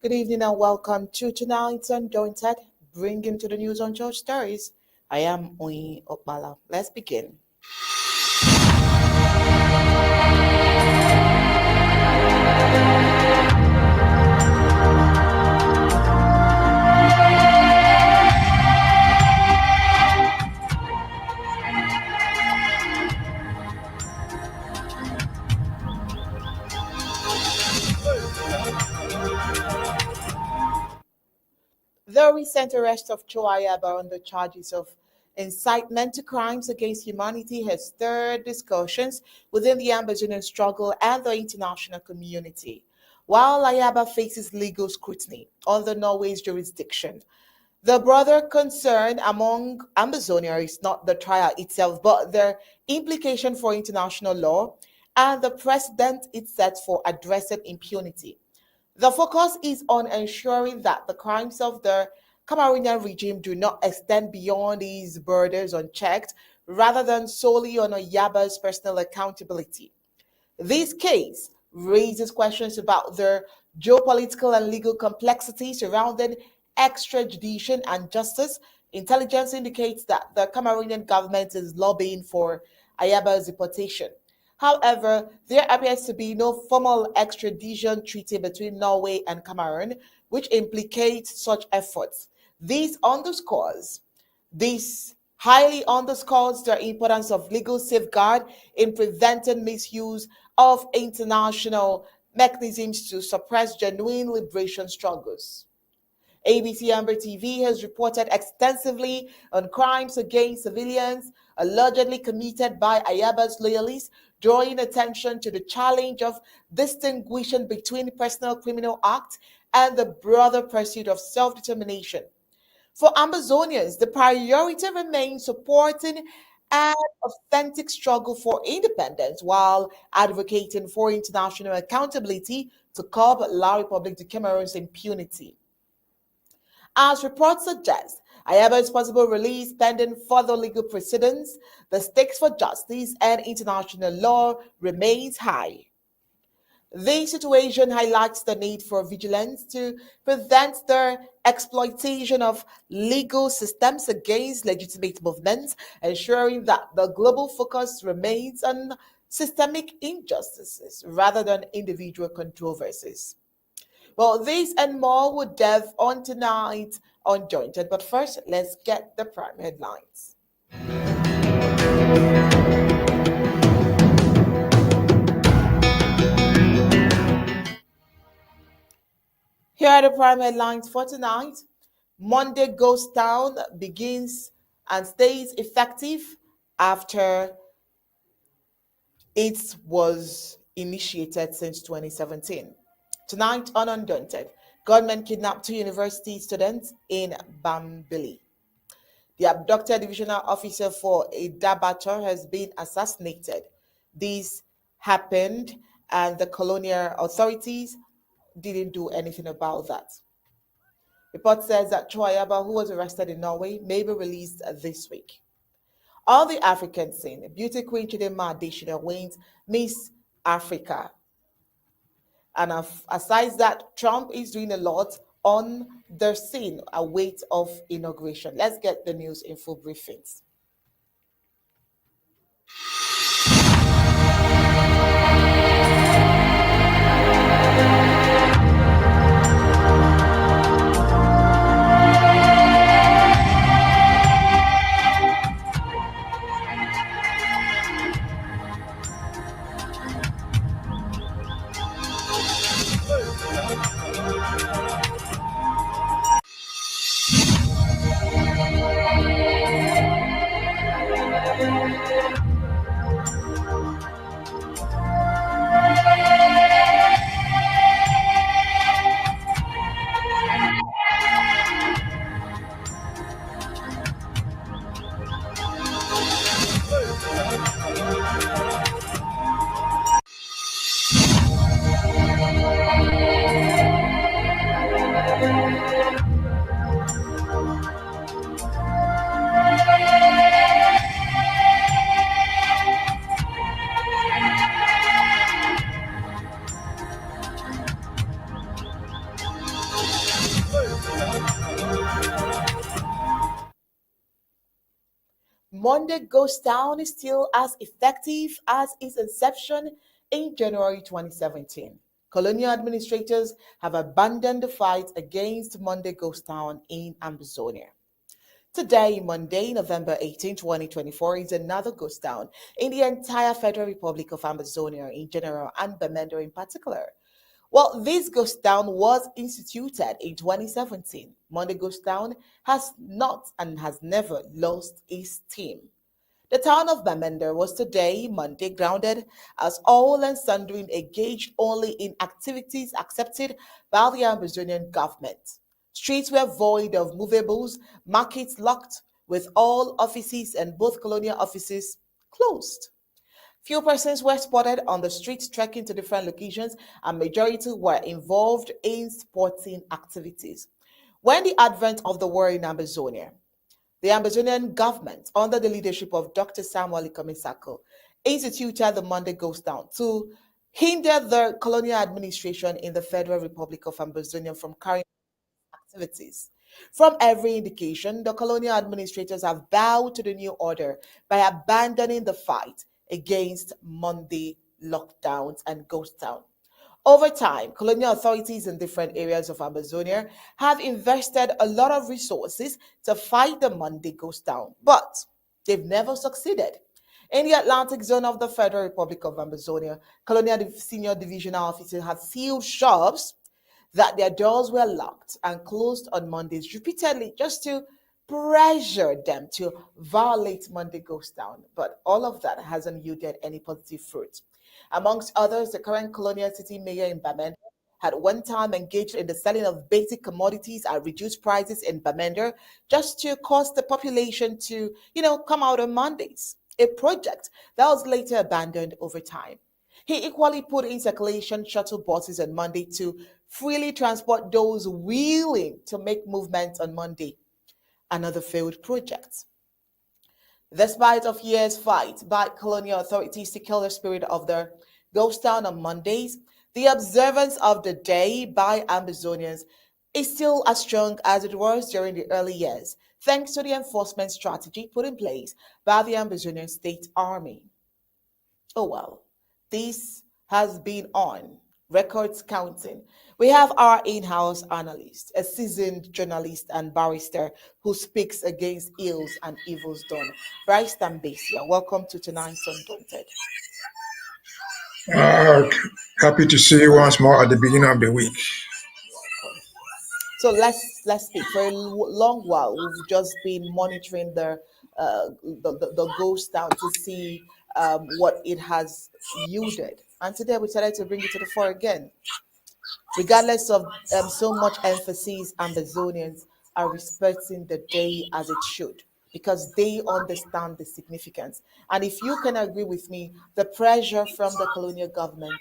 Good evening and welcome to tonight's Undaunted, bringing to the news on Cho Stories. I am Oyin Opala. Let's begin. The recent arrest of Cho Ayaba on the charges of incitement to crimes against humanity has stirred discussions within the Ambazonian struggle and the international community. While Ayaba faces legal scrutiny under Norway's jurisdiction, the broader concern among Ambazonia is not the trial itself, but their implication for international law and the precedent it sets for addressing impunity. The focus is on ensuring that the crimes of the Cameroonian regime do not extend beyond these borders unchecked, rather than solely on Oyaba's personal accountability. This case raises questions about the geopolitical and legal complexity surrounding extradition and justice. Intelligence indicates that the Cameroonian government is lobbying for Ayaba's deportation. However, there appears to be no formal extradition treaty between Norway and Cameroon, which implicates such efforts. This underscores this highly underscores the importance of legal safeguard in preventing misuse of international mechanisms to suppress genuine liberation struggles. ABC Amba TV has reported extensively on crimes against civilians allegedly committed by Ayaba's loyalists, drawing attention to the challenge of distinguishing between personal criminal acts and the broader pursuit of self determination. For Ambazonians, the priority remains supporting an authentic struggle for independence while advocating for international accountability to curb La République du Cameroon's impunity. As reports suggest, Ayaba's possible release pending further legal precedents, the stakes for justice and international law remains high. This situation highlights the need for vigilance to prevent the exploitation of legal systems against legitimate movements, ensuring that the global focus remains on systemic injustices rather than individual controversies. Well, this and more will delve on tonight on Jointed, but first, let's get the prime headlines. Here are the prime headlines for tonight. Monday Ghost Town begins and stays effective after it was initiated since 2017. Tonight on Undaunted, gunmen kidnapped two university students in Bambili. The abducted divisional officer for Idabato has been assassinated. This happened, and the colonial authorities didn't do anything about that. Report says that Cho Ayaba, who was arrested in Norway, may be released this week. On the African scene, beauty queen Chidinma Adesina wins Miss Africa. And aside that, Trump is doing a lot on the scene await of inauguration. Let's get the news in full briefings. Monday Ghost Town is still as effective as its inception in January 2017. Colonial administrators have abandoned the fight against Monday Ghost Town in Ambazonia. Today, Monday, November 18, 2024, is another ghost town in the entire Federal Republic of Amazonia in general and Bamenda in particular. Well, this ghost town was instituted in 2017. Monday Ghost Town has not and has never lost its team. The town of Bamenda was today, Monday, grounded as all and sundry engaged only in activities accepted by the Amazonian government. Streets were void of movables, markets locked, with all offices and both colonial offices closed. Few persons were spotted on the streets trekking to different locations, and majority were involved in sporting activities. When the advent of the war in Amazonia, the Amazonian government, under the leadership of Dr. Samuel Ikomisako, instituted the Monday Ghost Down to hinder the colonial administration in the Federal Republic of Amazonia from carrying activities. From every indication, the colonial administrators have bowed to the new order by abandoning the fight against Monday lockdowns and ghost town. Over time, colonial authorities in different areas of Amazonia have invested a lot of resources to fight the Monday ghost town, but they've never succeeded. In the Atlantic zone of the Federal Republic of Amazonia, colonial senior divisional officers had sealed shops that their doors were locked and closed on Mondays repeatedly just to pressure them to violate Monday Ghost Town. But all of that hasn't yielded any positive fruit. Amongst others, the current colonial city mayor in Bamenda had one time engaged in the selling of basic commodities at reduced prices in Bamenda just to cause the population to, come out on Mondays. A project that was later abandoned over time. He equally put in circulation shuttle buses on Monday to freely transport those willing to make movements on Monday. Another failed project. Despite of years' fight by colonial authorities to kill the spirit of the ghost town on Mondays, the observance of the day by Amazonians is still as strong as it was during the early years, thanks to the enforcement strategy put in place by the Amazonian State Army. Oh well, this has been on records counting. We have our in-house analyst, a seasoned journalist and barrister who speaks against ills and evils done. Bryce Mbeseha, welcome to tonight's Undaunted. Uh, Happy to see you once more at the beginning of the week. Welcome. So let's speak. For a long while, we've just been monitoring the ghost town to see what it has yielded, and today we decided to bring it to the fore again. Regardless of so much emphasis, Ambazonians are respecting the day as it should because they understand the significance. And if you can agree with me, the pressure from the colonial government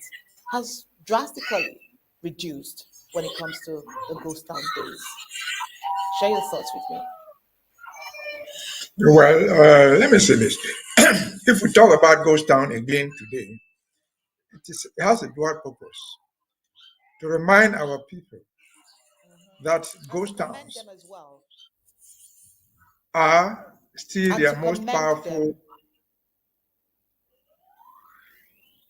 has drastically reduced when it comes to the ghost town days. Share your thoughts with me. Well, let me say this. If we talk about Ghost Town again today, it has a dual purpose to remind our people that And to ghost commend towns them as well. are still And their to most commend powerful. them.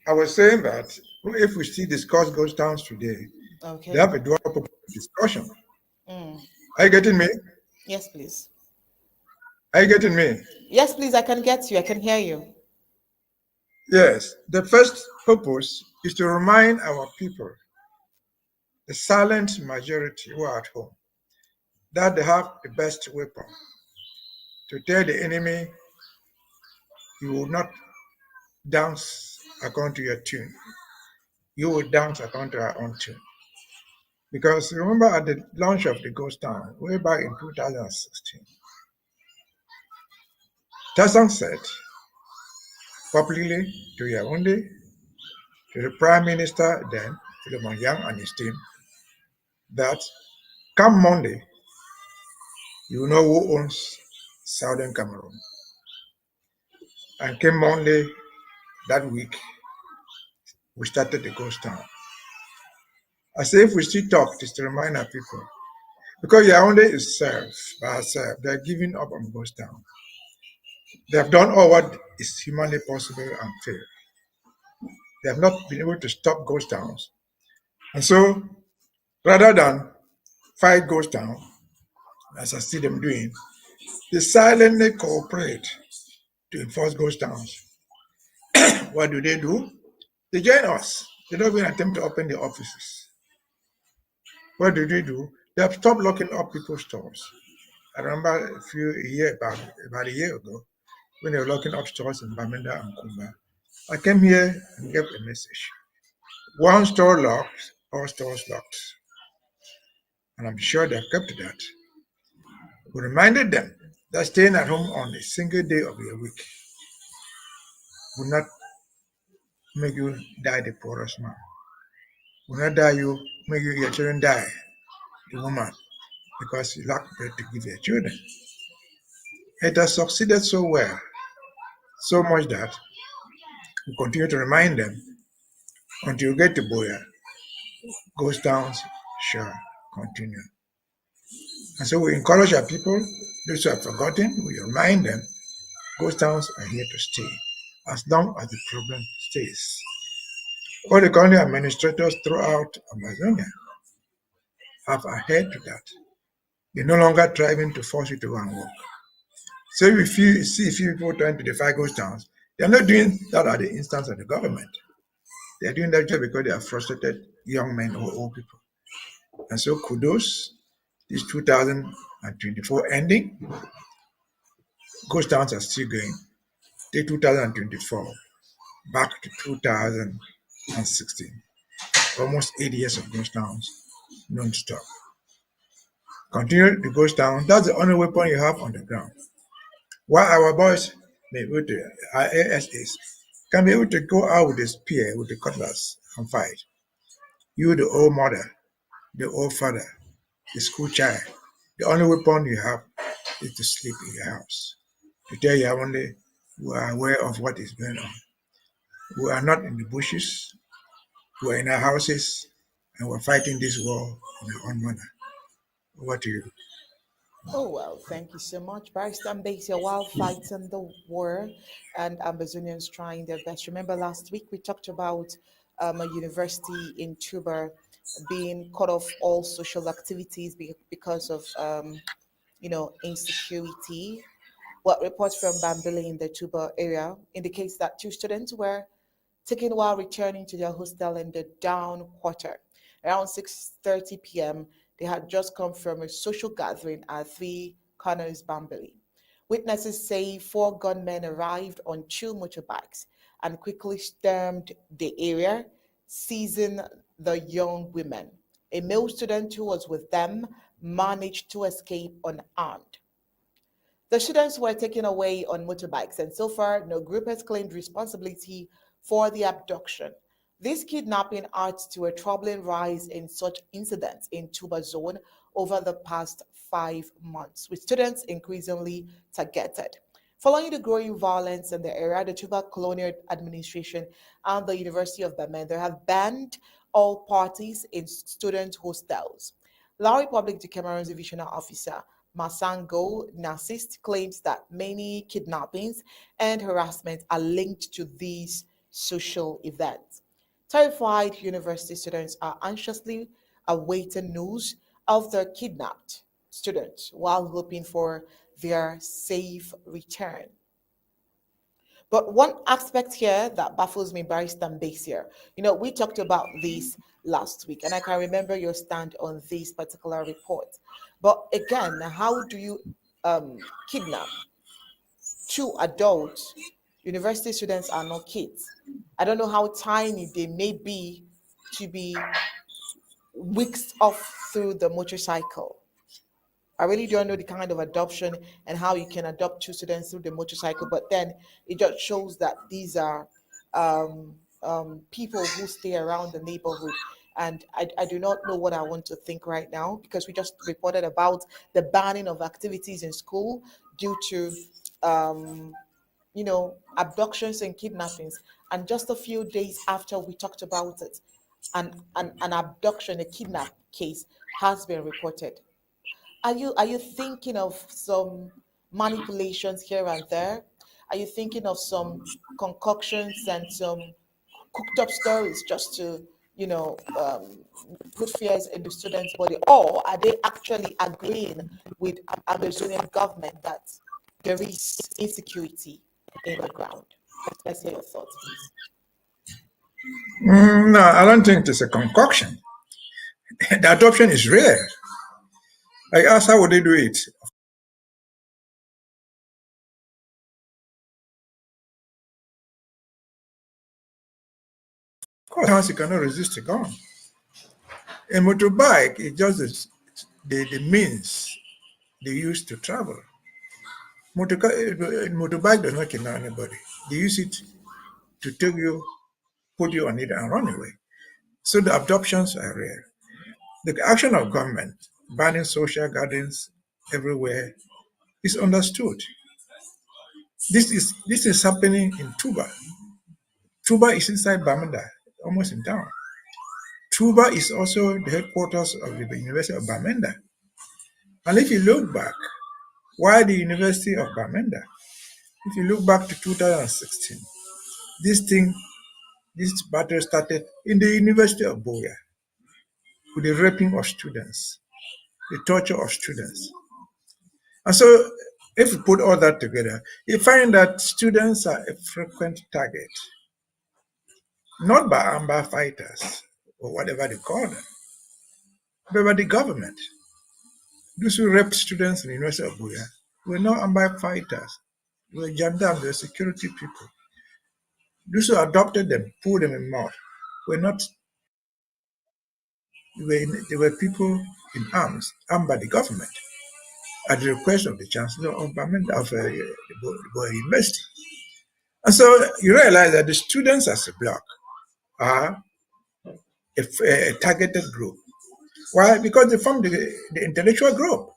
I was saying that if we still discuss ghost towns today, they Okay. have a dual purpose discussion. Mm. Are you getting me? Yes, please. Are you getting me? Yes, please. I can get you. I can hear you. Yes. The first purpose is to remind our people, the silent majority who are at home, that they have the best weapon to tell the enemy you will not dance according to your tune. You will dance according to our own tune. Because remember at the launch of the Ghost Town, way back in 2016, Tassan said publicly to Yaoundé, to the Prime Minister then, Philemon Yang and his team, that come Monday, you will know who owns Southern Cameroon. And came Monday that week, we started the Ghost Town. I say if we still talk, just to remind our people, because Yaoundé is served by herself, they're giving up on Ghost Town. They have done all what is humanly possible and fair. They have not been able to stop ghost towns. And so, rather than fight ghost town, as I see them doing, they silently cooperate to enforce ghost towns. What do? They join us. They don't even attempt to open the offices. What do? They have stopped locking up people's stores. I remember about a year ago when they were locking up stores in Bamenda and Kumba. I came here and gave a message. One store locked, all stores locked. And I'm sure they've kept to that. We reminded them that staying at home on a single day of your week will not make you die the poorest man. Will not die you make your children die, the woman, because you lack bread to give your children. It has succeeded so well, so much that we continue to remind them until you get to Boya, ghost towns shall continue. And so we encourage our people, those who have forgotten, we remind them ghost towns are here to stay as long as the problem stays. All the county administrators throughout Ambazonia have adhered to that. They're no longer trying to force you to go and work. So if you see a few people trying to defy ghost towns, they're not doing that at the instance of the government. They're doing that just because they are frustrated young men or old people. And so kudos, this 2024 ending, ghost towns are still going. Take 2024 back to 2016. Almost 8 years of ghost towns non-stop. Continue to ghost town. That's the only weapon you have on the ground. While our boys may be able to, our ASAs can be able to go out with a spear, with the cutlass and fight. You, the old mother, the old father, the school child, the only weapon you have is to sleep in your house. To tell you only we are aware of what is going on. We are not in the bushes, we are in our houses, and we're fighting this war in our own manner. Over to you. Oh, well, thank you so much. Barrister Mbeseha, while fighting the war and Ambazonians trying their best. Remember last week we talked about a university in Tuba being cut off all social activities because of, insecurity. What reports from Bambili in the Tuba area indicates that two students were taken while returning to their hostel in the down quarter. Around 6:30 p.m., they had just come from a social gathering at Three Corners, Bambili. Witnesses say four gunmen arrived on two motorbikes and quickly stormed the area, seizing the young women. A male student who was with them managed to escape unarmed. The students were taken away on motorbikes, and so far, no group has claimed responsibility for the abduction. This kidnapping adds to a troubling rise in such incidents in Tuba Zone over the past 5 months, with students increasingly targeted. Following the growing violence in the area, the Tuba Colonial Administration and the University of Bamenda have banned all parties in student hostels. Lowry Public to Cameroon's divisional officer Masango Nassist claims that many kidnappings and harassment are linked to these social events. Terrified university students are anxiously awaiting news of their kidnapped students while hoping for their safe return. But one aspect here that baffles me, Barrister Base here, we talked about this last week, and I can remember your stand on this particular report. But again, how do you kidnap two adults? University students are not kids. I don't know how tiny they may be to be whisked off through the motorcycle. I really don't know the kind of adoption and how you can adopt two students through the motorcycle, but then it just shows that these are people who stay around the neighborhood. And I do not know what I want to think right now because we just reported about the banning of activities in school due to, um, abductions and kidnappings. And just a few days after we talked about it, an abduction, a kidnap case has been reported. Are you thinking of some manipulations here and there? Are you thinking of some concoctions and some cooked up stories just to, put fears in the students' body, or are they actually agreeing with Amazonian government that there is insecurity in the ground? Let's hear your thoughts, please. No, I don't think it's a concoction. The adoption is rare. I asked, how would they do it? Of course, you cannot resist a gun. A motorbike is just the means they use to travel. Motorbike does not kidnap anybody. They use it to take you, put you on it, and run away. So the abductions are rare. The action of government banning social gatherings everywhere is understood. This is happening in Tuba. Tuba is inside Bamenda, almost in town. Tuba is also the headquarters of the University of Bamenda. And if you look back, why the University of Bamenda? If you look back to 2016, this battle started in the University of Boya with the raping of students, the torture of students. And so if you put all that together, you find that students are a frequent target, not by Amba fighters or whatever they call them, but by the government. Those who raped students in the University of Buya were not Amba fighters, they were gendarmes, they were security people. Those who adopted them, put them in mud, were not, they were people in arms, armed by the government, at the request of the Chancellor of Bamenda, of the Boya University. And so you realize that the students as a bloc are a targeted group. Why? Because they form the intellectual group.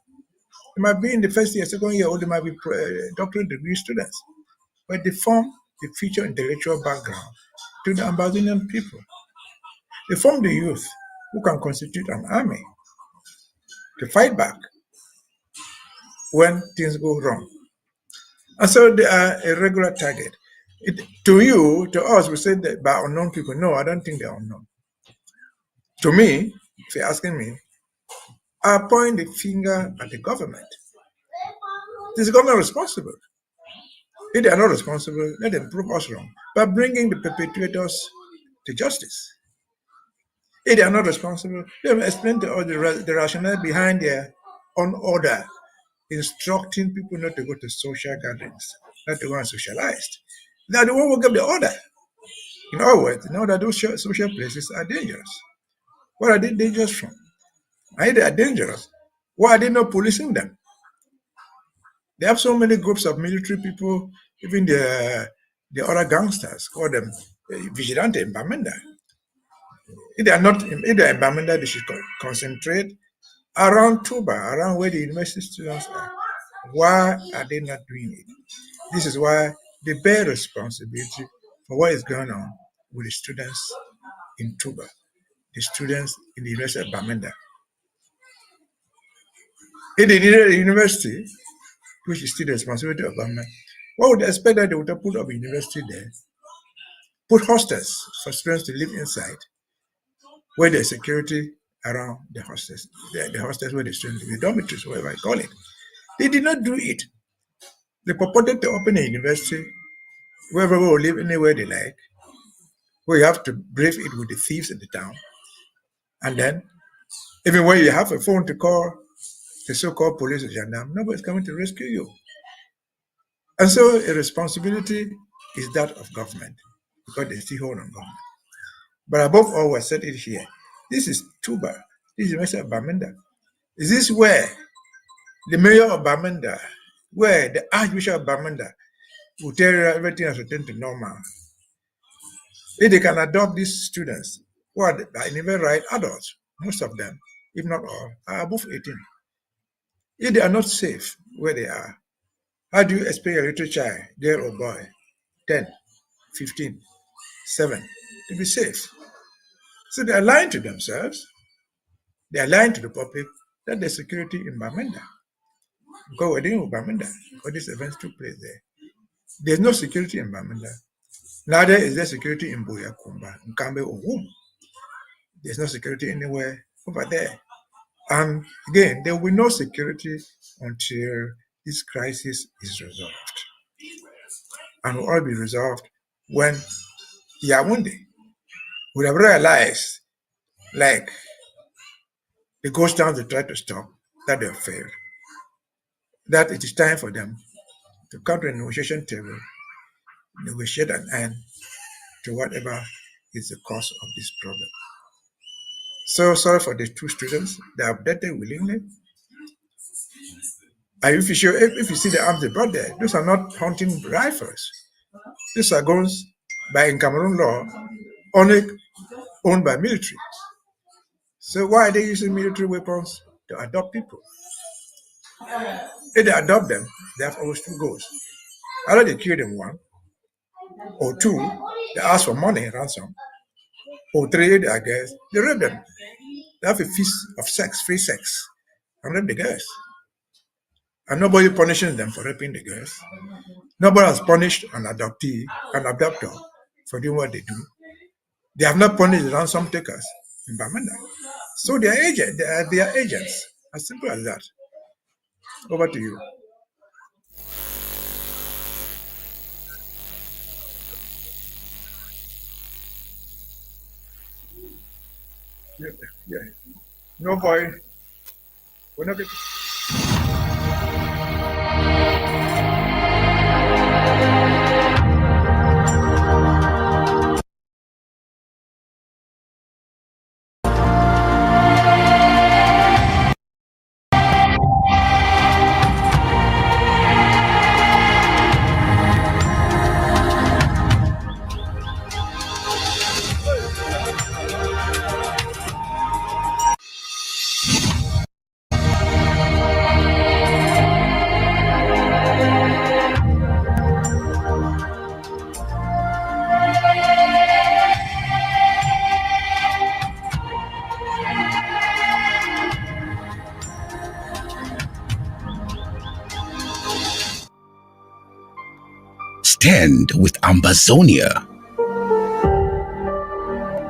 They might be in the first year, second year, or they might be doctorate degree students. But they form the future intellectual background to the Ambazonian people. They form the youth who can constitute an army to fight back when things go wrong. And so they are a regular target. To us, we say that by unknown people. No, I don't think they're unknown. To me, if you're asking me, I point the finger at the government. Is the government responsible? If they are not responsible, let them prove us wrong by bringing the perpetrators to justice. If they are not responsible, let them explain to us the rationale behind their own order, instructing people not to go to social gatherings, not to go and socialize. They are the one who gave the order. In other words, you know that those social places are dangerous. What are they dangerous from? And if they are dangerous, why are they not policing them? They have so many groups of military people, even the other gangsters, call them vigilante in Bamenda. If they are in Bamenda, they should concentrate around Tuba, around where the university students are. Why are they not doing it? This is why they bear responsibility for what is going on with the students in Tuba, the students in the University of Bamenda. If they needed a university, which is still the responsibility of government, what would they expect that they would have put up a university there? Put hostels for students to live inside, where there's security around the hostels, the hostels where the students live, the dormitories, whatever I call it. They did not do it. They purported to open a university where everyone will live anywhere they like, where you have to brave it with the thieves in the town. And then, even when you have a phone to call the so-called police or gendarme, nobody's coming to rescue you. And so a responsibility is that of government, because they still hold on government. But above all, I said it here. This is Tuba. This is the University of Bamenda. Is this where the mayor of Bamenda, where the Archbishop of Bamenda will tell you everything has returned to normal? If they can adopt these students, who are by even right adults, most of them, if not all, are above 18. If they are not safe where they are, how do you expect a little child, girl or boy, 10, 15, 7, to be safe? So they are lying to themselves. They are lying to the public that there's security in Bamenda. Because we're dealing with Bamenda, because these events took place there. There's no security in Bamenda. Neither is there security in Boyakumba, Nkambe, or Wum. There's no security anywhere over there. And again, there will be no security until this crisis is resolved. And will all be resolved when Yaoundé would have realized, like the ghost towns they tried to stop, that they have failed. That it is time for them to come to a negotiation table, negotiate an end to whatever is the cause of this problem. So sorry for the two students. They have abducted willingly. And if you see the arms they brought there, those are not hunting rifles. These are guns by in Cameroon law only owned by military. So why are they using military weapons to adopt people? If they adopt them, they have always two goals. Either they kill them one, or two, they ask for money, ransom, or three, I guess, they rape them. They have a feast of sex, free sex, and rape the girls. And nobody punishes them for raping the girls. Nobody has punished an adoptee, an abductor, for doing what they do. They have not punished the ransom takers in Bamenda. So they are agents. As simple as that. Over to you. Yeah, yeah. No boy. We're not getting... Stand with Ambazonia.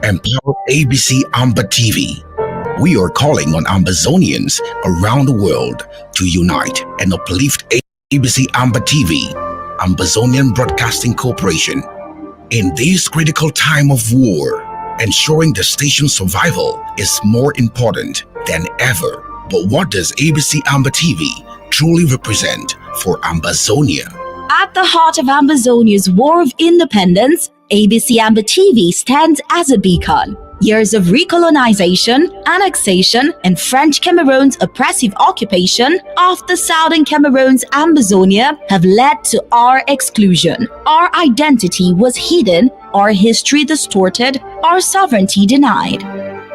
Empower ABC Amba TV. We are calling on Ambazonians around the world to unite and uplift ABC Amba TV, Ambazonian Broadcasting Corporation. In this critical time of war, ensuring the station's survival is more important than ever. But what does ABC Amba TV truly represent for Ambazonia? At the heart of Ambazonia's war of independence, ABC Amba TV stands as a beacon. Years of recolonization, annexation, and French Cameroon's oppressive occupation of the southern Cameroon's Ambazonia have led to our exclusion. Our identity was hidden, our history distorted, our sovereignty denied.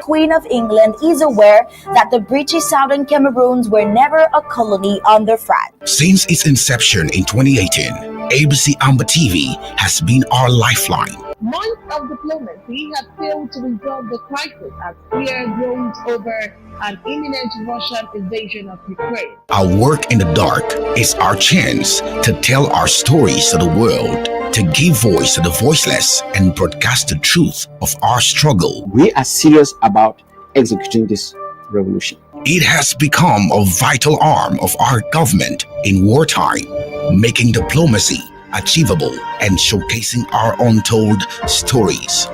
Queen of England is aware that the British Southern Cameroons were never a colony under France. Since its inception in 2018, ABC Amba TV has been our lifeline. Months of diplomacy have failed to resolve the crisis as fear grows over an imminent Russian invasion of Ukraine. Our work in the dark is our chance to tell our stories to the world, to give voice to the voiceless, and broadcast the truth of our struggle. We are serious about executing this revolution. It has become a vital arm of our government in wartime, making diplomacy achievable and showcasing our untold stories.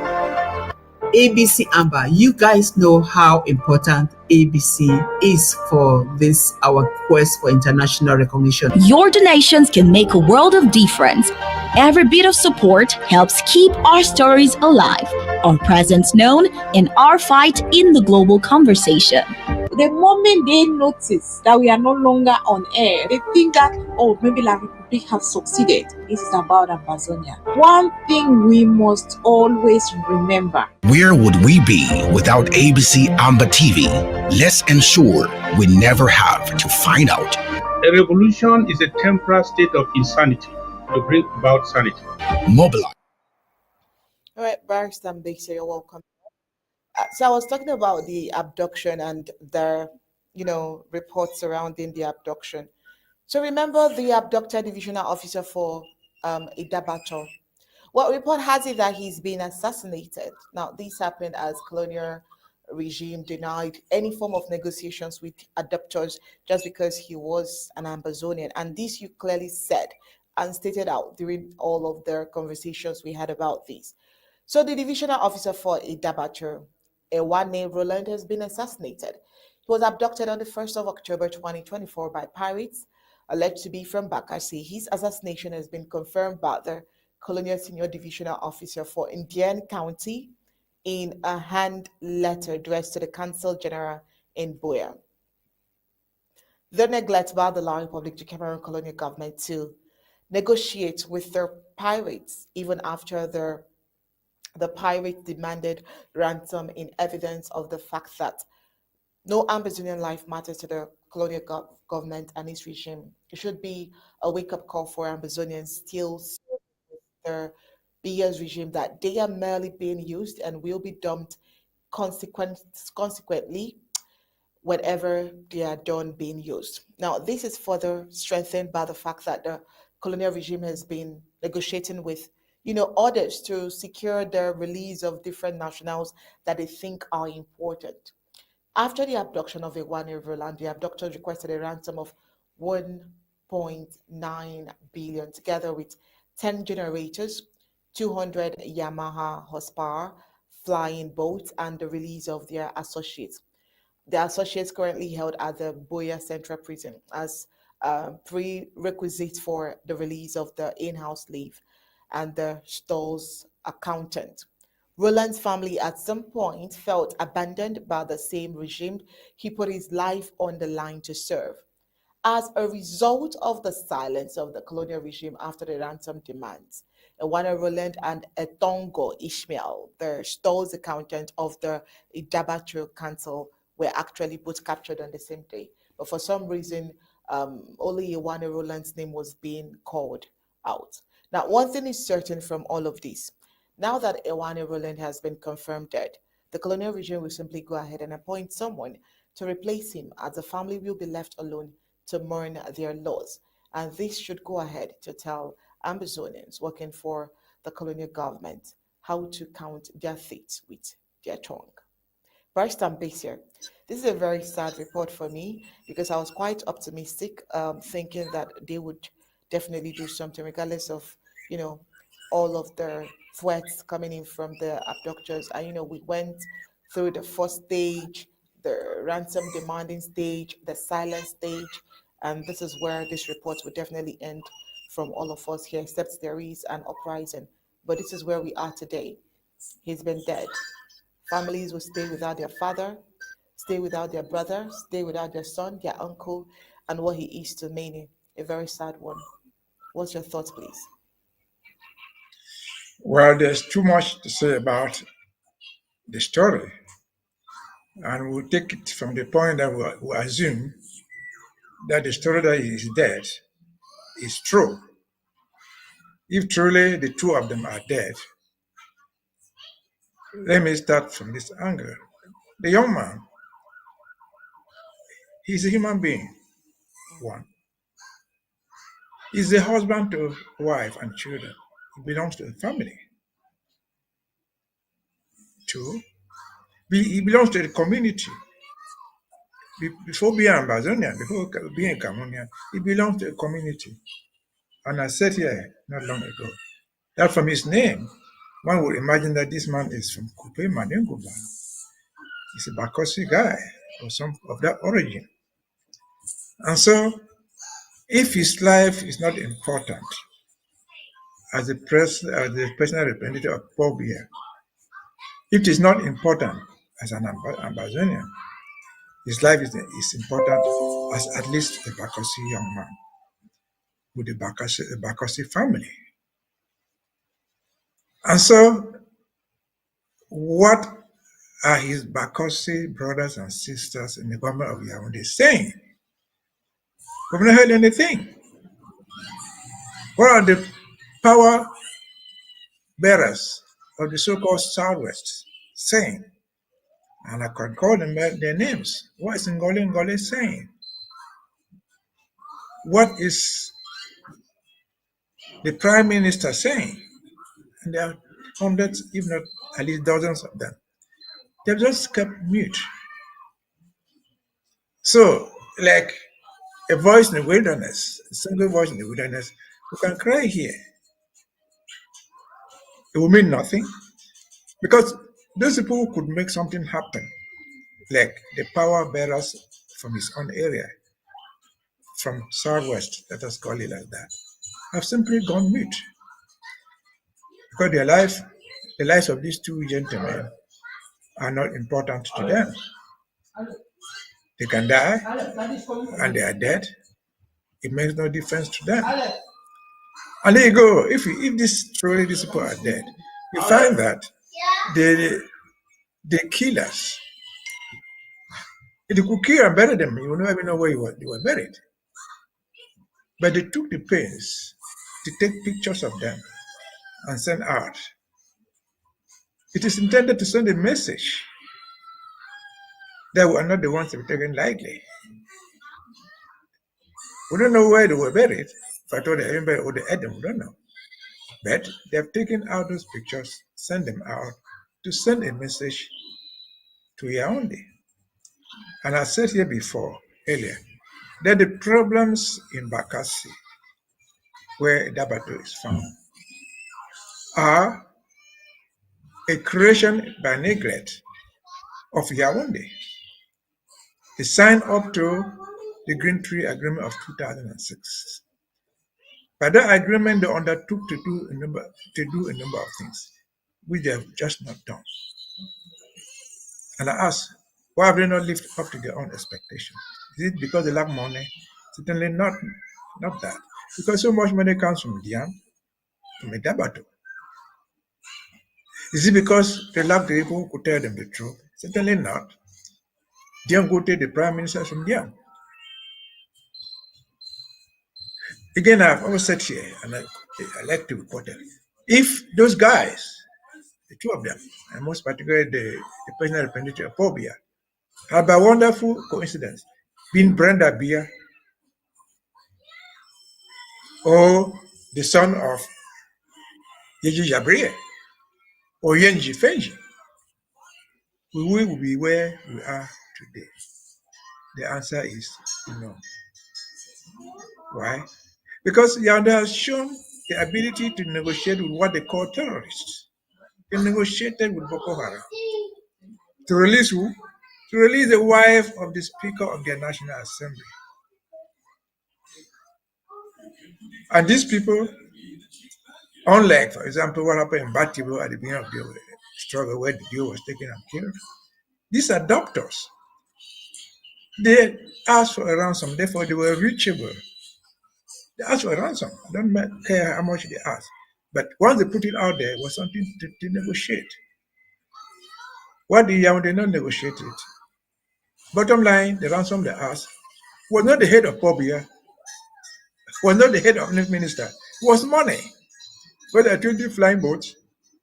ABC Amba, you guys know how important ABC is for this, our quest for international recognition. Your donations can make a world of difference. Every bit of support helps keep our stories alive, our presence known, and our fight in the global conversation. The moment they notice that we are no longer on air, they think that, oh, maybe La Republique has succeeded. This is about Ambazonia. One thing we must always remember. Where would we be without ABC Amba TV? Let's ensure we never have to find out. A revolution is a temporary state of insanity to bring about sanity. Mobilize. All right, Barrister Mbeseha, you're welcome. So I was talking about the abduction and the, reports surrounding the abduction. So remember the Abducted Divisional Officer for Idabato. Well, report has it that he's been assassinated. Now, this happened as colonial regime denied any form of negotiations with adopters just because he was an Ambazonian. And this you clearly said and stated out during all of the conversations we had about this. So the divisional officer for Idabato, a one named Roland, has been assassinated. He was abducted on the 1st of October 2024 by pirates alleged to be from Bakassi. His assassination has been confirmed by the colonial senior divisional officer for Indian County in a hand letter addressed to the Consul General in Buea. The neglect by the Lao Republic to Cameroon colonial government to negotiate with their pirates even after the pirates demanded ransom in evidence of the fact that no Ambazonian life matters to the colonial government and its regime. It should be a wake-up call for Ambazonians still their BS regime that they are merely being used and will be dumped consequently whenever they are done being used. Now, this is further strengthened by the fact that the colonial regime has been negotiating with, orders to secure the release of different nationals that they think are important. After the abduction of Iwane Roland, the abductors requested a ransom of 1.9 billion, together with 10 generators, 200 Yamaha horsepower flying boats, and the release of their associates. The associates currently held at the Boya Central Prison as a prerequisite for the release of the in-house slave and the store's accountant. Roland's family at some point felt abandoned by the same regime he put his life on the line to serve. As a result of the silence of the colonial regime after the ransom demands, Ewana Roland and Etongo Ishmael, the store's accountant of the Idabato Council, were actually both captured on the same day. But for some reason, only Ewana Roland's name was being called out. Now, one thing is certain from all of this. Now that Ewana Roland has been confirmed dead, the colonial regime will simply go ahead and appoint someone to replace him, as the family will be left alone to mourn their loss. And this should go ahead to tell Ambazonians working for the colonial government how to count their feet with their tongue. First, Mbeseha, this is a very sad report for me because I was quite optimistic, thinking that they would definitely do something, regardless of, you know, all of the threats coming in from the abductors. And, we went through the first stage, the ransom demanding stage, the silence stage, and this is where this report would definitely end from all of us here, except there is an uprising. But this is where we are today. He's been dead. Families will stay without their father, stay without their brother, stay without their son, their uncle, and what he is to many. A very sad one. What's your thoughts, please? Well, there's too much to say about the story, and we'll take it from the point that we assume that the story that he is dead is true. If truly the two of them are dead, let me start from this angle. The young man, he's a human being, one. He's a husband to wife and children. He belongs to a family. Two, he belongs to the community. Before being Ambazonian, before being a Cameroonian, he belongs to a community. And I said here not long ago that from his name, one would imagine that this man is from Kupe Manenguba. He's a Bakosi guy or some of that origin. And so, if his life is not important as the personal representative of Pobia, if it is not important as an Ambazonian, his life is important as at least a Bakosi young man with a Bakosi family. And so, what are his Bakosi brothers and sisters in the government of Yaoundé saying? We've not heard anything. What are the power bearers of the so-called Southwest saying? And I can call them by their names. What is Ngole saying? What is the prime minister saying, and there are hundreds, if not at least dozens of them. They've just kept mute. So, like a voice in the wilderness, a single voice in the wilderness, who can cry here. It will mean nothing because those people who could make something happen, like the power bearers from his own area, from Southwest, let us call it like that, have simply gone mute because the lives of these two gentlemen are not important to them. They can die and they are dead. It makes no difference to them. And there you go. If truly these people are dead, you find that the killers, if you could kill and bury them, you will never even know where they were buried. But they took the pains to take pictures of them and send out. It is intended to send a message that we are not the ones to be taken lightly. We don't know where they were buried. If I told anybody or they had them, we don't know. But they have taken out those pictures, sent them out to send a message to Yaoundé. And I said here before, earlier, that the problems in Bakassi, where Idabato is found, are a creation by neglect of Yaoundé. He signed up to the Green Tree Agreement of 2006. By that agreement, they undertook to do a number of things, which they have just not done. And I asked, why have they not lived up to their own expectations? Is it because they lack money? Certainly not that. Because so much money comes from Diam, from Idabato. Is it because they lack the people who could tell them the truth? Certainly not. Diam go take the prime minister from Diam. Again, I've always said here, and I like to report it. If those guys, the two of them, and most particularly the personal representative of Paul Biya, had by wonderful coincidence been Brenda Biya or the son of Yeji Jabriye or Yenji Fenji, we will be where we are today. The answer is no. Why? Because Yaoundé has shown the ability to negotiate with what they call terrorists. They negotiated with Boko Haram to release who? To release the wife of the Speaker of their National Assembly. And these people, unlike, for example, what happened in Batibo at the beginning of the struggle where the girl was taken and killed, these are doctors. They asked for a ransom, therefore they were reachable. They asked for a ransom. I don't care how much they asked. But once they put it out there, it was something to negotiate. What the Yaoundé not negotiated? Bottom line, the ransom they asked was not the head of Pobia, was not the head of the minister. It was money. Whether 20 flying boats,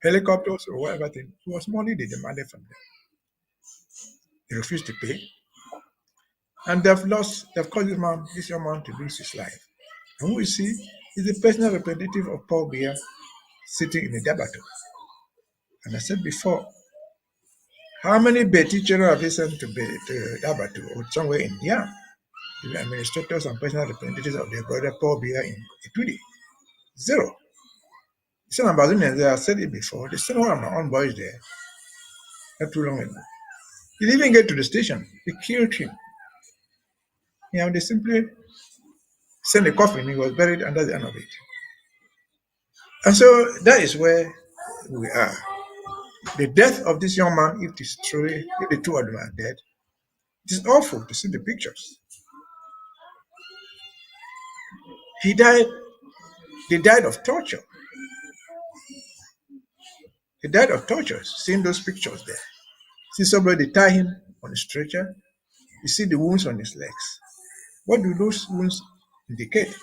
helicopters, or whatever thing, it was money they demanded from them. They refused to pay. And they've caused this young man to lose his life. And who we see is the personal representative of Paul Biya sitting in the Idabato. And I said before, how many Betty children have you sent to Idabato or somewhere in Diam? The administrators and personal representatives of their brother Paul Biya in Etudi? Zero. Some Ambazonians, I said it before, they sent one of my own boys there not too long ago. He didn't even get to the station. They killed him. They simply sent a coffin. He was buried, and that's the end of it. And so that is where we are. The death of this young man, if it is true, if the two of them are dead, it is awful to see the pictures. They died of torture. He died of torture, seeing those pictures there. See somebody tie him on a stretcher. You see the wounds on his legs. What do those wounds indicate?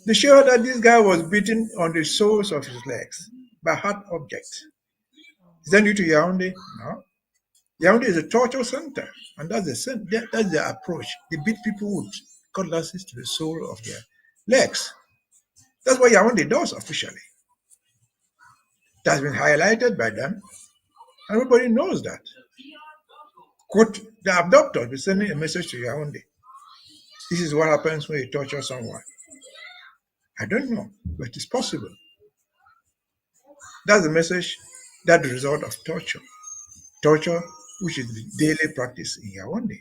They show that this guy was beaten on the soles of his legs by hard objects. Is that due to Yaoundé? No. Yaoundé is a torture center, and that's their approach. They beat people with cutlasses to the sole of their legs. That's what Yaoundé does officially. It has been highlighted by them. Everybody knows that. Could the abductor be sending a message to Yaoundé? This is what happens when you torture someone. I don't know, but it's possible. That's the message, that's the result of torture. Torture, which is the daily practice in Yaoundé.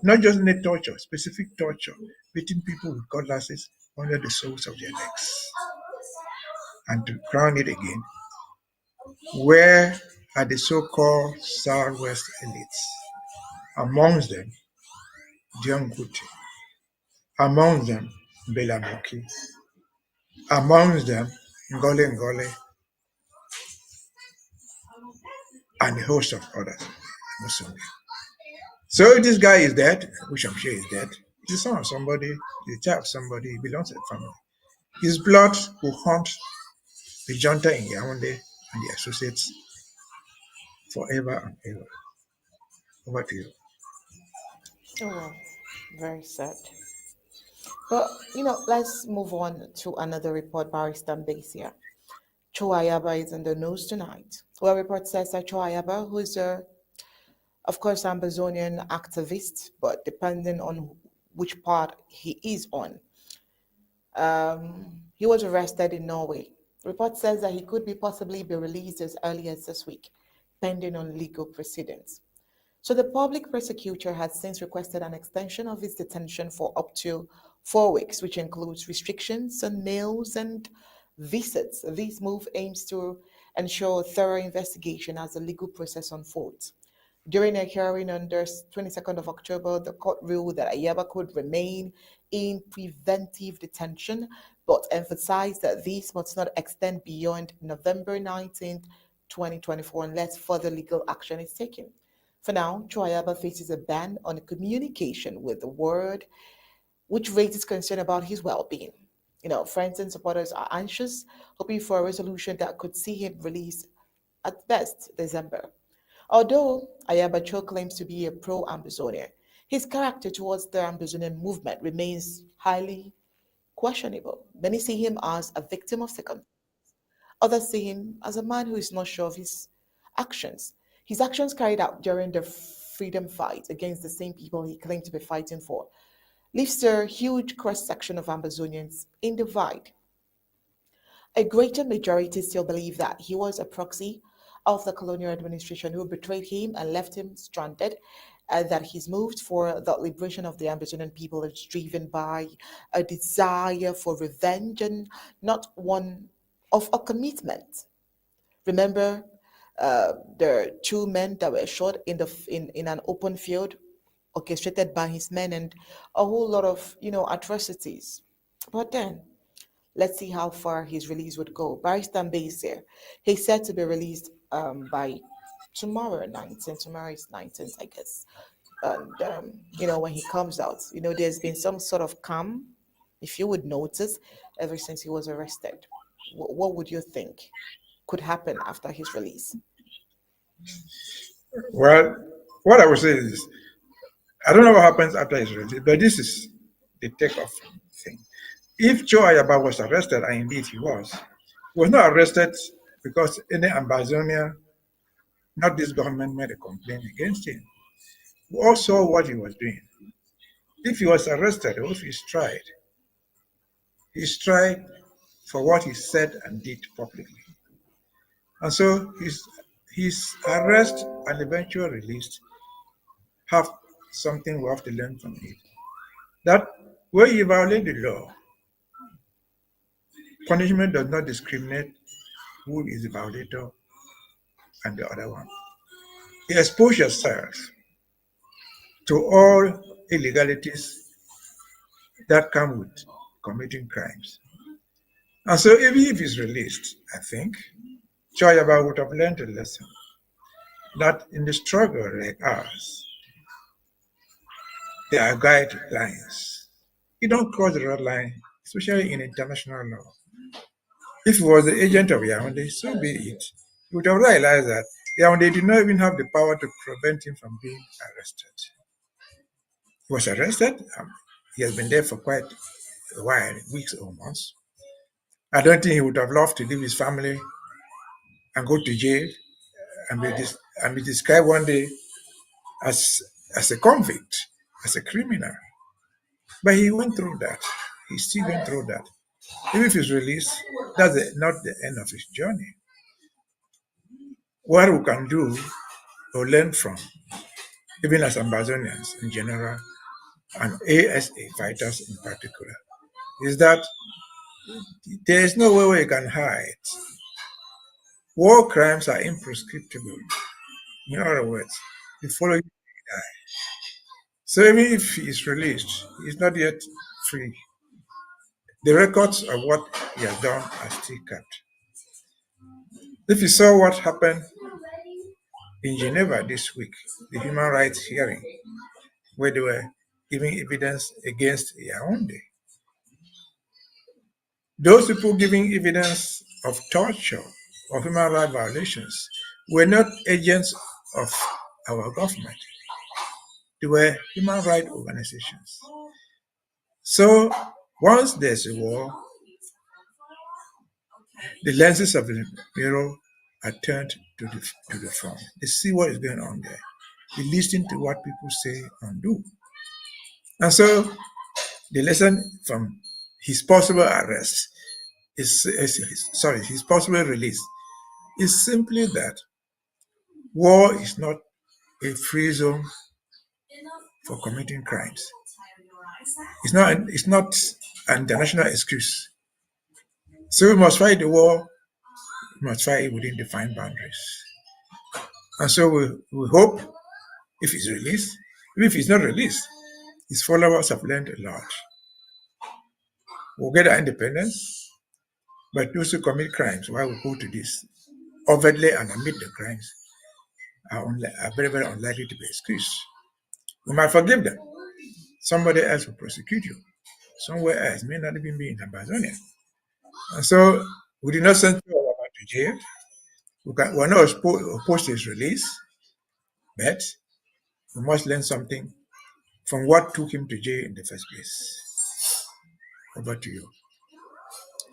Not just any torture, specific torture, beating people with cutlasses under the soles of their necks. And to crown it again, where are the so-called Southwest elites? Amongst them, Dion Kuti. Amongst them, Belamoki. Amongst them, Ngole Ngole, and a host of others. Muslim. So if this guy is dead, which I'm sure is dead, he's the son of somebody, he's the child of somebody, he belongs to the family. His blood will haunt the junta in Yaoundé and the associates forever and ever. Over to you. Oh, well, very sad. But, let's move on to another report by Mbeseha. Cho Ayaba is in the news tonight. Well, report says that Cho Ayaba, who is of course, Ambazonian activist, but depending on which part he is on, he was arrested in Norway. Report says that he could possibly be released as early as this week, pending on legal proceedings. So the public prosecutor has since requested an extension of his detention for up to 4 weeks, which includes restrictions on meals and visits. This move aims to ensure thorough investigation as the legal process unfolds. During a hearing on the 22nd of October, the court ruled that Ayaba could remain in preventive detention, but emphasized that this must not extend beyond November 19th, 2024, unless further legal action is taken. For now, Cho Ayaba faces a ban on communication with the world, which raises concern about his well-being. Friends and supporters are anxious, hoping for a resolution that could see him released at best December. Although Ayaba Cho claims to be a pro-Ambazonian, his character towards the Ambazonian movement remains highly questionable. Many see him as a victim of circumstance. Others see him as a man who is not sure of his actions. His actions carried out during the freedom fight against the same people he claimed to be fighting for leaves a huge cross-section of Ambazonians in divide. A greater majority still believe that he was a proxy of the colonial administration who betrayed him and left him stranded, and that his move for the liberation of the Amazonian people is driven by a desire for revenge and not one of a commitment. Remember the two men that were shot in an open field, orchestrated by his men, and a whole lot of atrocities. But then let's see how far his release would go. Barrister Mbeseha, he's said to be released by tomorrow, 19th. Tomorrow is 19th, I guess. And, when he comes out, there's been some sort of calm, if you would notice, ever since he was arrested. What would you think could happen after his release? Well, what I would say is, I don't know what happens after his release, but this is the takeoff thing. If Cho Ayaba was arrested, and indeed he was not arrested because any Ambazonia, not this government, made a complaint against him. We all saw what he was doing. If he was arrested or if he's tried for what he said and did publicly. And so his arrest and eventual release have something we have to learn from it. That when you violate the law, punishment does not discriminate who is the violator and the other one. You expose yourself to all illegalities that come with committing crimes. And so even if he's released, I think Cho Ayaba would have learned a lesson that in the struggle like ours, there are guidelines. You don't cross the red line, especially in international law. If he was the agent of Yaoundé, so be it. He would have realized that Yaoundé did not even have the power to prevent him from being arrested. He was arrested. He has been there for quite a while, weeks or months. I don't think he would have loved to leave his family and go to jail and be described one day as a convict, as a criminal. But he went through that. He still went through that. Even if he's released, that's not the end of his journey. What we can do or learn from, even as Ambazonians in general, and ASA fighters in particular, is that there is no way we can hide. War crimes are imprescriptible. In other words, they follow you to die. So even if he is released, he is not yet free. The records of what he has done are still kept. If you saw what happened in Geneva this week, the human rights hearing, where they were giving evidence against Yaoundé, those people giving evidence of torture or human rights violations were not agents of our government. They were human rights organizations. So once there's a war, the lenses of the mirror are turned to the front. They see what is going on there. They listen to what people say and do. And so the lesson from his possible arrest his possible release is simply that war is not a free zone for committing crimes. It's not an international excuse. So we must fight the war, we must fight it within defined boundaries. And so we hope if he's released, even if he's not released, his followers have learned a lot. We'll get our independence, but those who commit crimes while we go to this overtly and admit the crimes are very, very unlikely to be excused. We might forgive them. Somebody else will prosecute you. Somewhere else may not even be in Ambazonia. And so we did not send Cho Ayaba to jail. We're not opposed to his release, but we must learn something from what took him to jail in the first place. Over to you.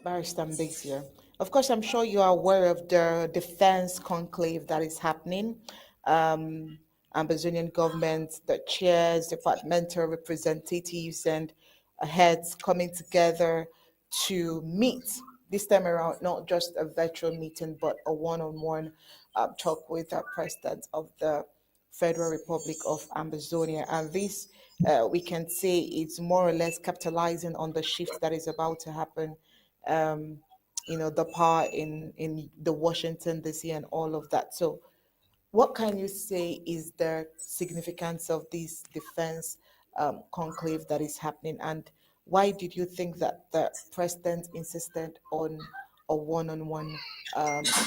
Barrister Mbeseha. Of course, I'm sure you are aware of the defense conclave that is happening. Ambazonian government, the chairs, departmental representatives, and heads coming together to meet this time around, not just a virtual meeting, but a one-on-one talk with the president of the Federal Republic of Ambazonia. And this, we can say, it's more or less capitalizing on the shift that is about to happen. The power in the Washington DC and all of that. So what can you say is the significance of this defense conclave that is happening, and why did you think that the president insisted on a one-on-one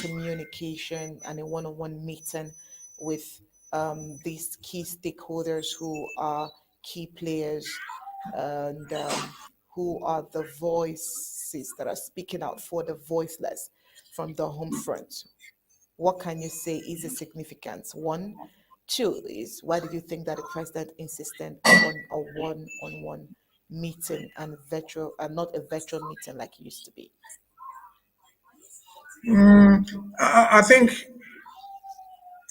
communication and a one-on-one meeting with these key stakeholders who are key players and who are the voices that are speaking out for the voiceless from the home front? What can you say is the significance? One. Two is, why did you think that the president insisted on a one-on-one meeting and not a virtual meeting like it used to be? I think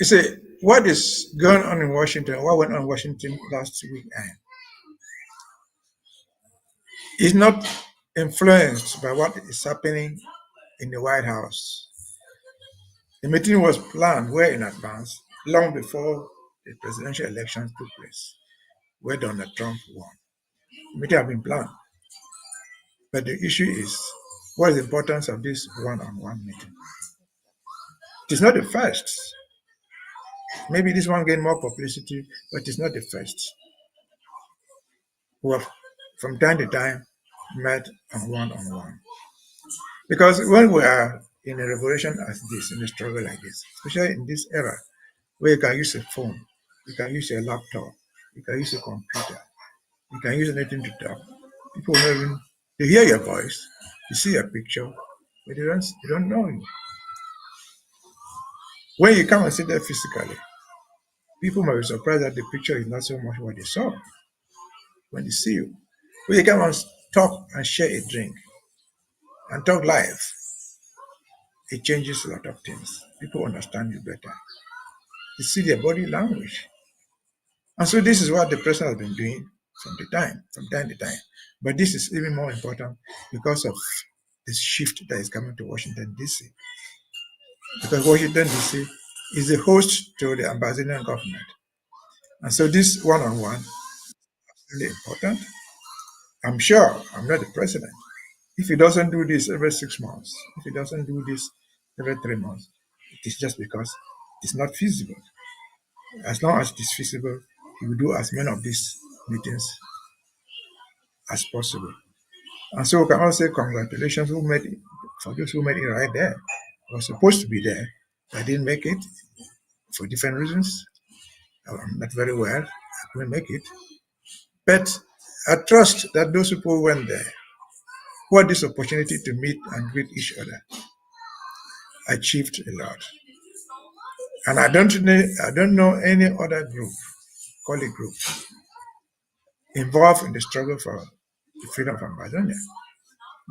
you see what is going on in Washington, what went on in Washington last weekend is not influenced by what is happening in the White House. The meeting was planned well in advance, long before the presidential elections took place, where Donald Trump won. The meeting had been planned. But the issue is, what is the importance of this one-on-one meeting? It is not the first. Maybe this one gained more publicity, but it's not the first. We have, from time to time, met on one-on-one. Because when we are in a revolution as this, in a struggle like this, especially in this era, where you can use a phone, you can use a laptop, you can use a computer, you can use anything to talk. People don't even, they hear your voice, you see your picture, but they don't know you. When you come and sit there physically, people might be surprised that the picture is not so much what they saw when they see you. When you come and talk and share a drink, and talk live, it changes a lot of things. People understand you better. You see their body language. And so this is what the president has been doing from time to time. But this is even more important because of this shift that is coming to Washington, D.C. Because Washington, D.C. is the host to the Ambazonian government. And so this one-on-one is really important. I'm sure I'm not the president. If he doesn't do this every 6 months, if he doesn't do this every 3 months, it is just because it's not feasible. As long as it is feasible, he will do as many of these meetings as possible. And so we can also say congratulations for those who made it right there. I was supposed to be there. I didn't make it for different reasons. I'm not very well. I couldn't make it. But I trust that those people who went there, who had this opportunity to meet and greet each other, achieved a lot. And I don't know any other group, colleague group, involved in the struggle for the freedom of Ambazonia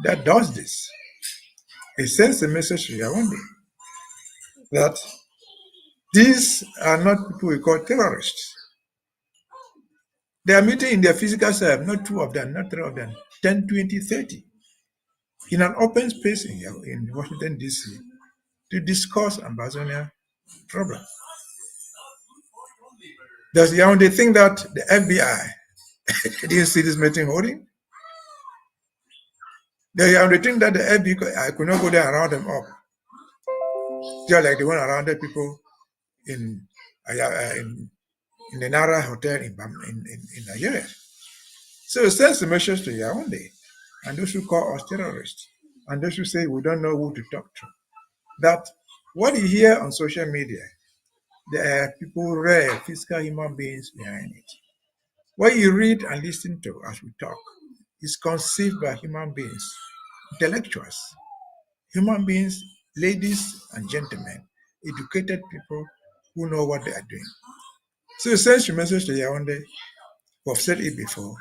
that does this. It sends a message to Yaoundé that these are not people we call terrorists. They are meeting in their physical self, not 2 of them, not 3 of them, 10, 20, 30, in an open space in Washington, D.C., to discuss Ambazonia problem. Does Yaoundé think that the FBI didn't see this meeting holding? Yaoundé think that the FBI could not go there and round them up, just like they went around the people in the Nara Hotel in Nigeria. So it sends a message to Yaoundé and those who call us terrorists and those who say we don't know who to talk to, that what you hear on social media, there are people, rare physical human beings behind it. What you read and listen to as we talk is conceived by human beings, intellectuals, human beings, ladies and gentlemen, educated people who know what they are doing. So it sends a message to Yaoundé, who have said it before.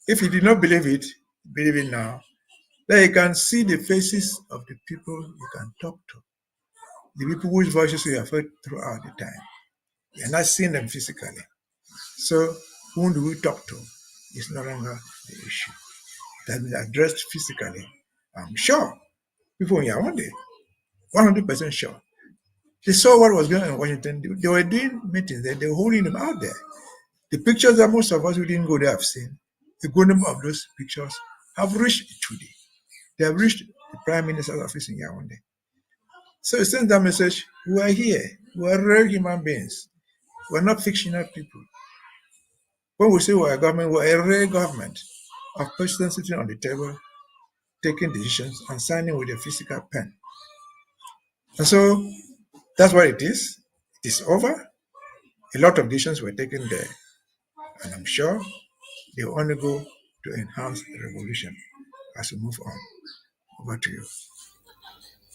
If you did not believe it now. Then you can see the faces of the people you can talk to, the people whose voices you have heard throughout the time. You're not seeing them physically. So whom do we talk to is no longer the issue. It has been addressed physically. I'm sure people in Yaoundé, 100% sure. They saw what was going on in Washington. They were doing meetings there. They were holding them out there. The pictures that most of us who didn't go there have seen, a good number of those pictures have reached today. They have reached the Prime Minister's office in Yaoundé. So it sends that message, we are here. We are real human beings. We are not fictional people. When we say we are a government, we are a real government of presidents sitting on the table, taking decisions and signing with a physical pen. And so that's what it is. It is over. A lot of decisions were taken there. And I'm sure they will only go to enhance the revolution as we move on. Over to you.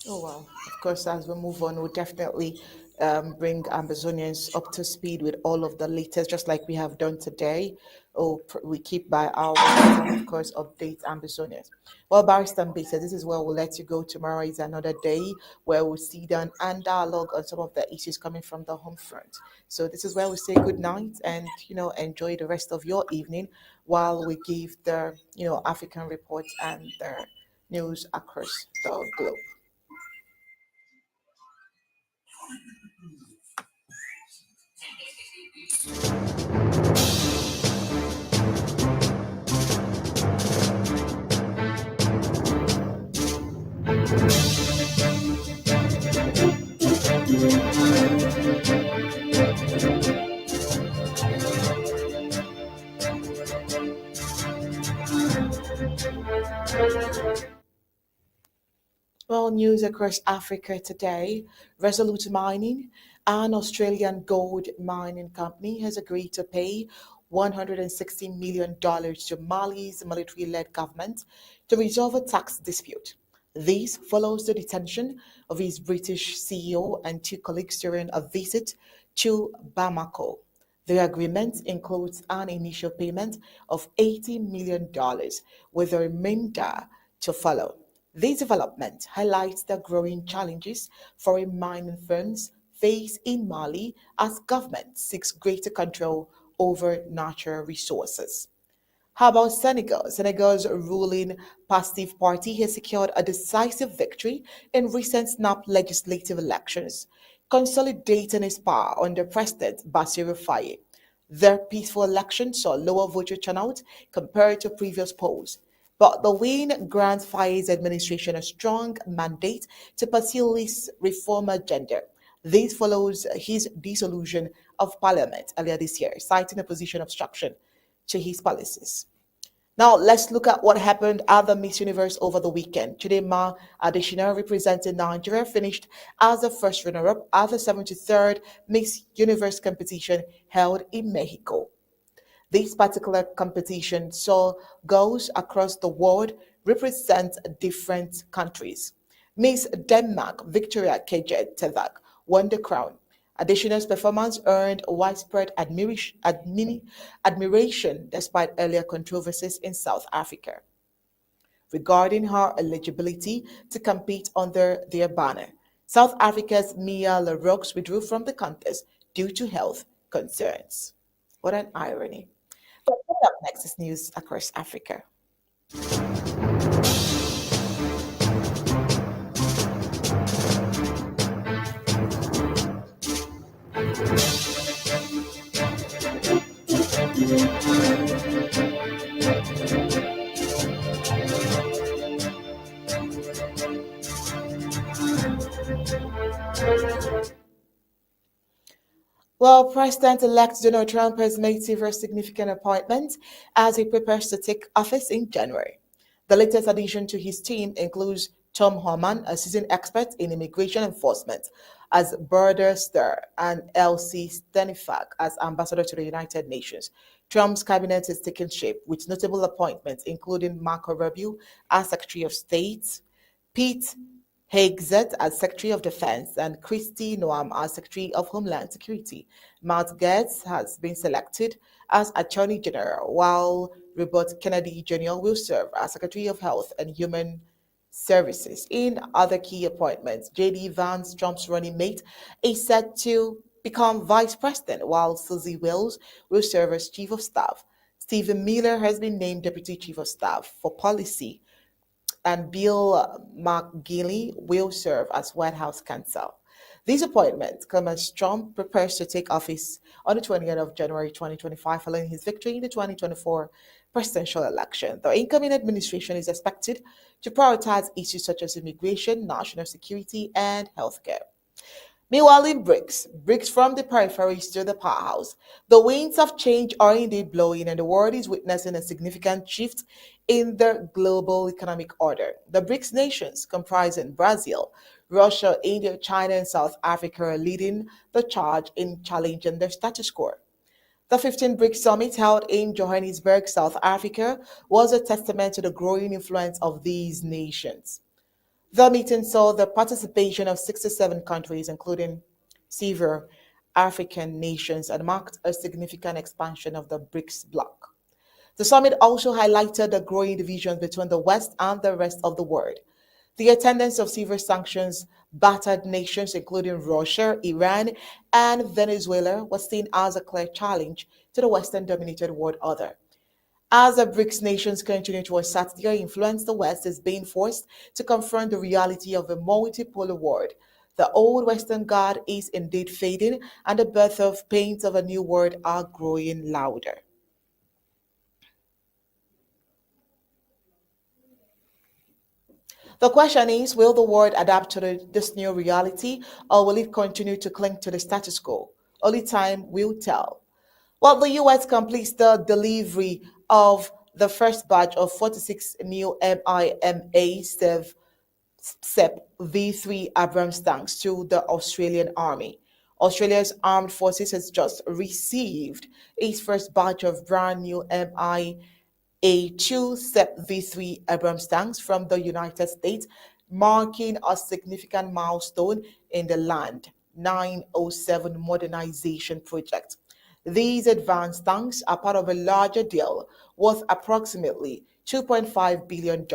Oh, wow. Of course, as we move on, we'll definitely bring Ambazonians up to speed with all of the latest, just like we have done today. We keep by our website and, of course, update Ambazonians. Well, Barrister Mbeseha, this is where we'll let you go. Tomorrow is another day where we'll sit down and dialogue on some of the issues coming from the home front. So this is where we say good night and, enjoy the rest of your evening while we give the, African reports and the news across the globe. Well, news across Africa today. Resolute Mining, an Australian gold mining company, has agreed to pay $160 million to Mali's military led government to resolve a tax dispute. This follows the detention of his British CEO and 2 colleagues during a visit to Bamako. The agreement includes an initial payment of $80 million, with the remainder to follow. This development highlights the growing challenges foreign mining firms face in Mali as government seeks greater control over natural resources. How about Senegal? Senegal's ruling Passive Party has secured a decisive victory in recent snap legislative elections, consolidating its power under President Bassirou Faye. Their peaceful election saw lower voter turnout compared to previous polls, but the win grants Faye's administration a strong mandate to pursue his reform agenda. This follows his dissolution of parliament earlier this year, citing opposition obstruction to his policies. Now, let's look at what happened at the Miss Universe over the weekend. Chidinma Adesina, representing Nigeria, finished as the first runner up at the 73rd Miss Universe competition held in Mexico. This particular competition saw girls across the world represent different countries. Miss Denmark Victoria Kejet Tevak won the crown. Additional's performance earned widespread admiration despite earlier controversies in South Africa regarding her eligibility to compete under their banner. South Africa's Mia Leroux withdrew from the contest due to health concerns. What an irony. But coming up next is news across Africa. Well, President-elect Donald Trump has made several significant appointments as he prepares to take office in January. The latest addition to his team includes Tom Homan, a seasoned expert in immigration enforcement, as border star, and Elsie Stenifak as ambassador to the United Nations. Trump's cabinet is taking shape with notable appointments including Marco Rubio as Secretary of State, Pete Hegseth as Secretary of Defense, and Kristi Noam as Secretary of Homeland Security. Matt Gaetz has been selected as Attorney General, while Robert Kennedy Jr. will serve as Secretary of Health and Human Services. In other key appointments, J.D. Vance, Trump's running mate, is set to become Vice President, while Susie Wills will serve as Chief of Staff. Stephen Miller has been named Deputy Chief of Staff for Policy, and Bill McGinley will serve as White House counsel. These appointments come as Trump prepares to take office on the 20th of January 2025 following his victory in the 2024 presidential election. The incoming administration is expected to prioritize issues such as immigration, national security, and healthcare. Meanwhile, in BRICS from the peripheries to the powerhouse, the winds of change are indeed blowing, and the world is witnessing a significant shift in the global economic order. The BRICS nations, comprising Brazil, Russia, India, China, and South Africa, are leading the charge in challenging their status quo. The 15th BRICS Summit held in Johannesburg, South Africa, was a testament to the growing influence of these nations. The meeting saw the participation of 67 countries, including several African nations, and marked a significant expansion of the BRICS bloc. The summit also highlighted the growing divisions between the West and the rest of the world. The attendance of several sanctions battered nations, including Russia, Iran, and Venezuela, was seen as a clear challenge to the Western dominated world order. As the BRICS nations continue to assert their influence, the West is being forced to confront the reality of a multipolar world. The old Western guard is indeed fading, and the birth of pains of a new world are growing louder. The question is, will the world adapt to this new reality, or will it continue to cling to the status quo? Only time will tell. While the U.S. completes the delivery of the first batch of 46 new MIMA SEP V3 Abrams tanks to the Australian Army. Australia's armed forces has just received its first batch of brand new MIA2 SEP V3 Abrams tanks from the United States, marking a significant milestone in the Land 907 modernization project. These advanced tanks are part of a larger deal worth approximately $2.5 billion,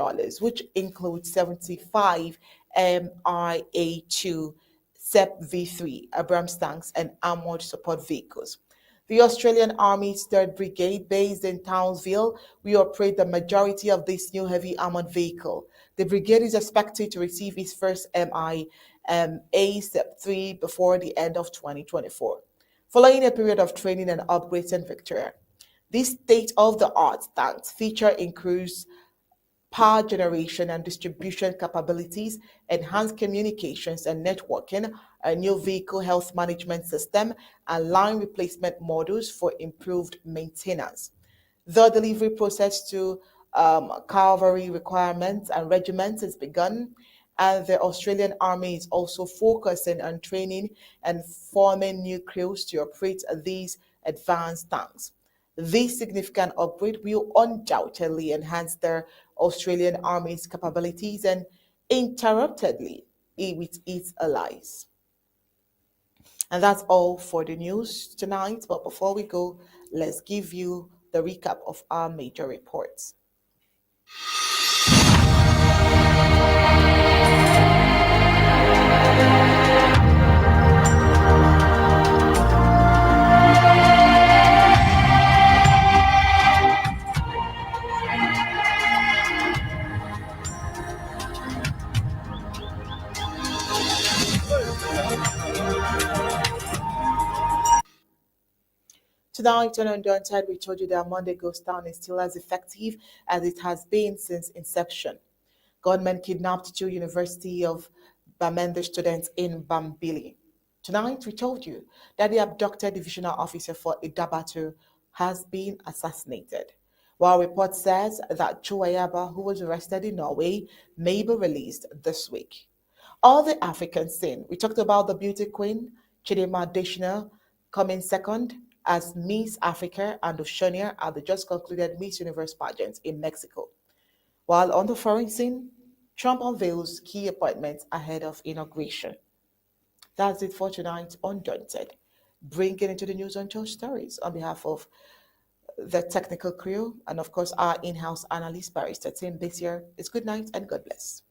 which includes 75 MIA-2 SEP V3 Abrams tanks and armored support vehicles. The Australian Army's 3rd Brigade, based in Townsville, will operate the majority of this new heavy armored vehicle. The brigade is expected to receive its first MIA SEP 3 before the end of 2024, following a period of training and upgrades in Victoria. These state-of-the-art tanks feature increased power generation and distribution capabilities, enhanced communications and networking, a new vehicle health management system, and line replacement modules for improved maintenance. The delivery process to cavalry requirements and regiments is begun, and the Australian Army is also focusing on training and forming new crews to operate these advanced tanks. This significant upgrade will undoubtedly enhance the Australian Army's capabilities and interruptedly with its allies. And that's all for the news tonight. But before we go, let's give you the recap of our major reports. Tonight on Undaunted, we told you that Monday Ghost Town is still as effective as it has been since inception. Gunmen kidnapped 2 University of Bamenda students in Bambili. Tonight, we told you that the Abducted Divisional Officer for Idabato has been assassinated. While report says that Cho Ayaba, who was arrested in Norway, may be released this week. All the African scene. We talked about the beauty queen, Chidima Additional, coming second as Miss Africa and Oceania at the just concluded Miss Universe pageant in Mexico. While on the foreign scene, Trump unveils key appointments ahead of inauguration. That's it for tonight on Undaunted. Bringing into the news on Cho Stories on behalf of the technical crew and, of course, our in-house analyst, Barrister Tim Mbeseha. It's good night and God bless.